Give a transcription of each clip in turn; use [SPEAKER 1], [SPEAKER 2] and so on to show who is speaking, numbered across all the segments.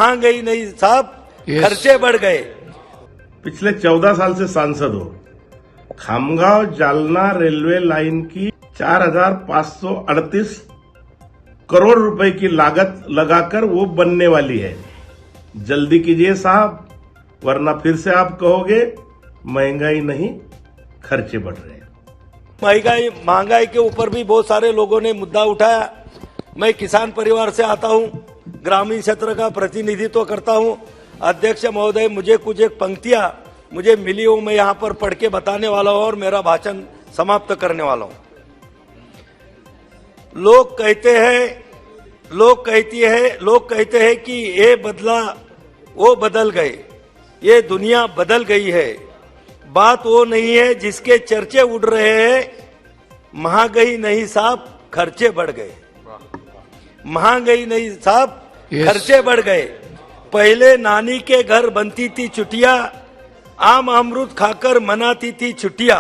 [SPEAKER 1] महंगाई नहीं साहब, खर्चे बढ़ गए।
[SPEAKER 2] पिछले 14 साल से सांसद हो। खामगांव जालना रेलवे लाइन की 4,538 करोड़ रुपए की लागत लगाकर वो बनने वाली है। जल्दी कीजिए साहब, वरना फिर से आप कहोगे महंगाई नहीं, खर्चे बढ़ रहे हैं।
[SPEAKER 1] महंगाई के ऊपर भी बहुत सारे लोगों ने मुद्दा उठाया। मैं किसान परिवार से आता हूं, ग्रामीण क्षेत्र का प्रतिनिधित्व करता हूं। अध्यक्ष महोदय, मुझे कुछ एक पंक्तियां मुझे मिली हो, मैं यहां पर पढ़ के बताने वाला हूं और मेरा भाषण समाप्त करने वाला हूं। लोग कहते हैं कि ये बदला, वो बदल गए, ये दुनिया बदल गई है। बात वो नहीं है जिसके चर्चे उड़ रहे हैं। महंगाई नहीं साहब, खर्चे बढ़ गए। महंगाई नहीं साहब, खर्चे बढ़ गए। पहले नानी के घर बनती थी चुटिया, आम अमरूद खाकर मनाती थी छुट्टियां।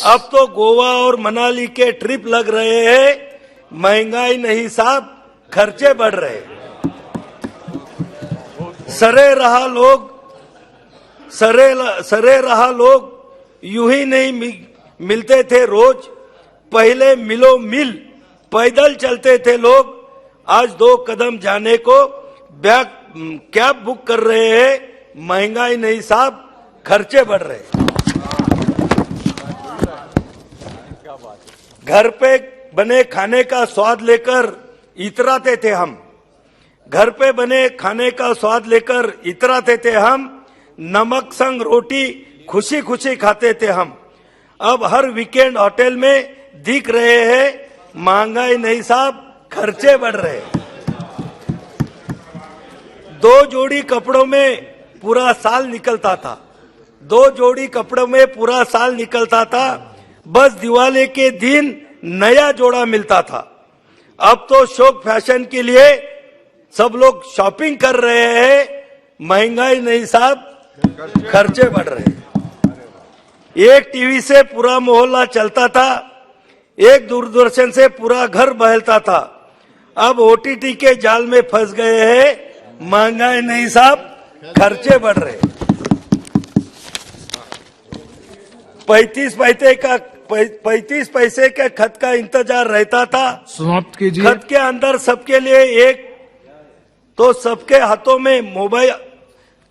[SPEAKER 1] अब तो गोवा और मनाली के ट्रिप लग रहे हैं। महंगाई नहीं साहब, खर्चे बढ़ रहे। सरे रहा लोग यूं ही नहीं मिलते थे रोज। पहले मिलो मिल पैदल चलते थे लोग, आज 2 कदम जाने को कैब बुक कर रहे हैं। महंगाई नहीं साहब, खर्चे बढ़ रहे। घर पे बने खाने का स्वाद लेकर इतराते थे हम। घर पे बने खाने का स्वाद लेकर इतराते थे हम। नमक संग रोटी खुशी खुशी खाते थे हम। अब हर वीकेंड होटल में दिख रहे हैं। महंगाई नहीं साहब, खर्चे बढ़ रहे। 2 जोड़ी कपड़ों में पूरा साल निकलता था। 2 जोड़ी कपड़ों में पूरा साल निकलता था। बस दिवाली के दिन नया जोड़ा मिलता था। अब तो शौक फैशन के लिए सब लोग शॉपिंग कर रहे हैं। महंगाई नहीं साहब, खर्चे बढ़ रहे हैं। एक टीवी से पूरा मोहल्ला चलता था, एक दूरदर्शन से पूरा घर बहलता था। अब ओटीटी के जाल में फंस गए हैं। महंगाई नहीं साहब, खर्चे बढ़ रहे। 35 पैसे के खत का इंतजार रहता था।
[SPEAKER 3] समाप्त कीजिए।
[SPEAKER 1] खत के अंदर सबके लिए एक, तो सबके हाथों में मोबाइल।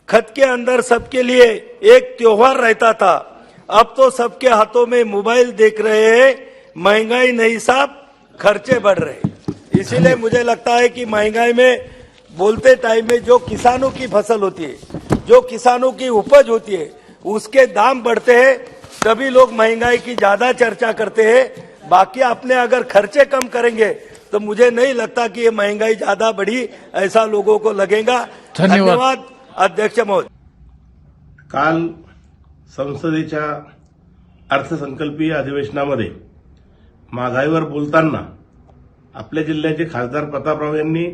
[SPEAKER 1] खत के अंदर सबके लिए एक त्योहार रहता था। अब तो सबके हाथों में मोबाइल देख रहे हैं। महंगाई नहीं साहब, खर्चे बढ़ रहे। इसीलिए मुझे लगता है कि महंगाई में बोलते टाइम में जो किसानों की फसल होती है, जो किसानों की उपज होती है, उसके दाम बढ़ते हैं, तभी लोग महंगाई की ज्यादा चर्चा करते हैं। बाकी आपने अगर खर्चे कम करेंगे तो मुझे नहीं लगता कि ये महंगाई ज्यादा बढ़ी, ऐसा लोगों को लगेगा। धन्यवाद अध्यक्ष महोदय।
[SPEAKER 2] काल संसदेच्या अर्थसंकल्पीय अधिवेशनामध्ये महागाईवर बोलताना आपल्या जिल्ह्याचे खासदार प्रतापराव यांनी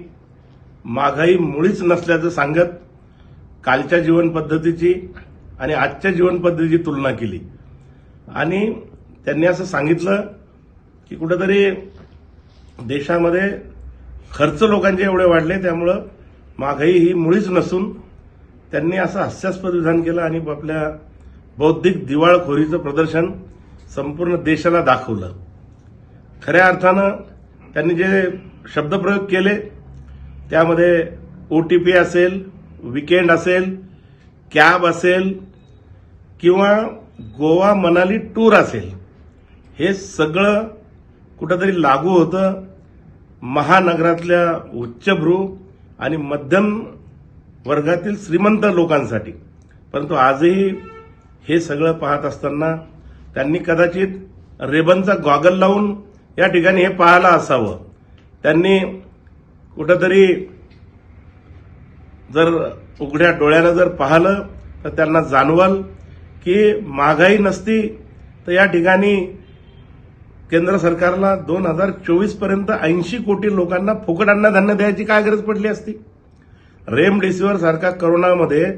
[SPEAKER 2] महागाई मुळीच नसल्याचं सांगत कालच्या जीवन पद्धतीची आणि आजच्या जीवन पद्धतीची तुलना केली आणि त्यांनी असं सांगितलं की कुठेतरी देशामध्ये खर्च लोकांचे एवढे वाढले, त्यामुळं महागाई ही मुळीच नसून त्यांनी असं हास्यास्पद विधान केलं आणि आपल्या बौद्धिक दिवाळखोरीचं प्रदर्शन संपूर्ण देशाला दाखवलं। खऱ्या अर्थानं त्यांनी जे शब्दप्रयोग केले त्यामध्ये ओटीपी असेल, वीकेंड असेल, कॅब असेल किंवा गोवा मनाली टूर असेल, हे सगळं कुठेतरी लागू होतं महानगरातल्या उच्चभ्रू आणि मध्यम वर्गातील श्रीमंत लोकांसाठी। परंतु आजही हे सगळं पाहत असताना त्यांनी कदाचित रेबनचा गॉगल लावून या ठिकाणी हे पाहायला असावं। त्यांनी कुठेतरी जर उघड्या डोळ्यानं जर पाहिलं तर त्यांना जाणवल की महागाई नसती तर या ठिकाणी केंद्र सरकारला 2024 पर्यंत 80 कोटी लोकांना फुकट अन्नधान्य द्यायची काय गरज पडली असती। रेमडेसिवीर सारखा कोरोनामध्ये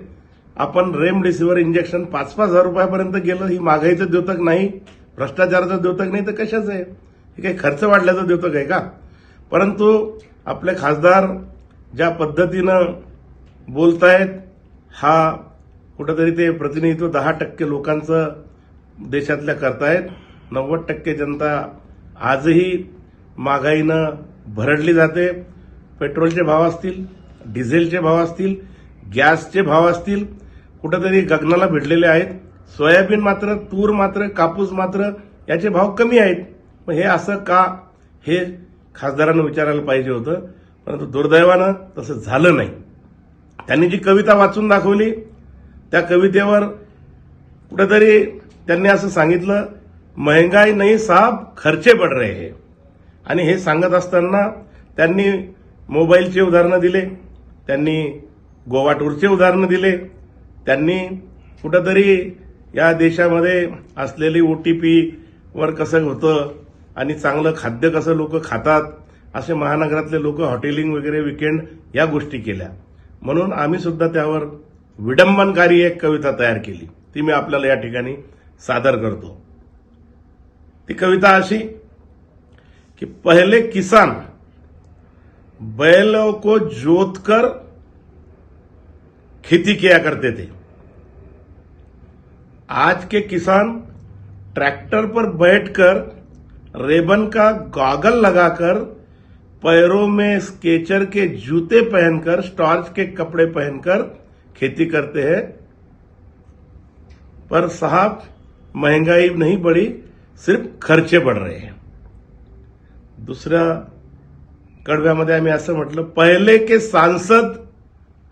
[SPEAKER 2] आपण रेमडेसिवीर इंजेक्शन 5-5 हजार रुपयापर्यंत गेलं। ही महागाईचं द्योतक नाही, भ्रष्टाचाराचं द्योतक नाही, तर कशाचं आहे? हे काही खर्च वाढल्याचं द्योतक आहे का? परंतु आपले खासदार ज्या पद्धतीनं बोलतायत हा कुठंतरी ते प्रतिनिधित्व 10% लोकांचं देशातल्या करतायत. 90% जनता आजही महागाईनं भरडली जाते. पेट्रोलचे भाव असतील, डिझेलचे भाव असतील, गॅसचे भाव असतील, कुठंतरी गगनाला भिडलेले आहेत. सोयाबीन मात्र, तूर मात्र, कापूस मात्र याचे भाव कमी आहेत. मग हे असं का, हे खासदारांना विचारायला पाहिजे होतं, परंतु दुर्दैवानं तसं झालं नाही. त्यांनी जी कविता वाचून दाखवली त्या कवितेवर कुठेतरी त्यांनी असं सांगितलं, महंगाई नहीं साहब खर्चे बढ़ रहे हैं. आणि हे सांगत असताना त्यांनी मोबाईलचे उदाहरणं दिले, त्यांनी गोवा टूरचे उदाहरणं दिले, त्यांनी कुठंतरी या देशामध्ये असलेली OTP वर कसं होतं आणि चांगलं खाद्य कसं लोक खातात, असे महानगरातले लोक हॉटेलिंग वगैरे विकेंड या गोष्टी केल्या. म्हणून आम्ही सुद्धा त्यावर विडंबनकारी एक कविता तयार केली, ती मी आपल्याला या ठिकाणी सादर करतो. ती कविता अशी कि पहले किसान बैलों को जोतकर खेती किया करते थे, आज के किसान ट्रैक्टर पर बैठकर रेबन का गॉगल लगाकर पैरों में स्केचर के जूते पहनकर स्टार्च के कपड़े पहनकर खेती करते हैं. पर साहब महंगाई नहीं बढ़ी, सिर्फ खर्चे बढ़ रहे हैं. दुसऱ्या कडव्यामध्ये आम्ही असं म्हटलं, पहले के सांसद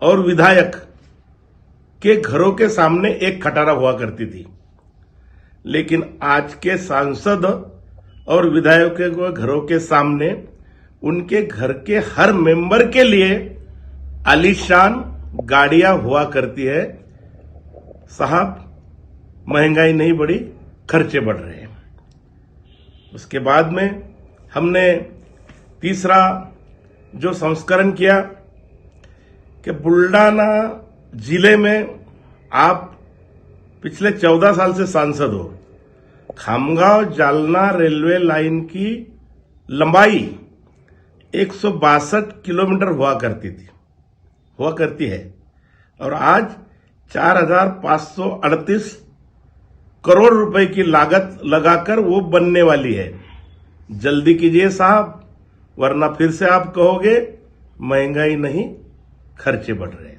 [SPEAKER 2] और विधायक के घरों के सामने एक खटारा हुआ करती थी, लेकिन आज के सांसद और विधायकों के घरों के सामने उनके घर के हर मेंबर के लिए आलीशान गाड़ियां हुआ करती है. साहब महंगाई नहीं बढ़ी, खर्चे बढ़ रहे हैं. उसके बाद में हमने तीसरा जो संस्करण किया कि बुल्डाना जिले में आप पिछले 14 साल से सांसद हो. खामगांव जालना रेलवे लाइन की लंबाई 162 किलोमीटर हुआ करती है और आज 4,538 करोड़ रुपए की लागत लगाकर वो बनने वाली है. जल्दी कीजिए साहब, वरना फिर से आप कहोगे महंगाई नहीं खर्चे बढ़ रहे हैं.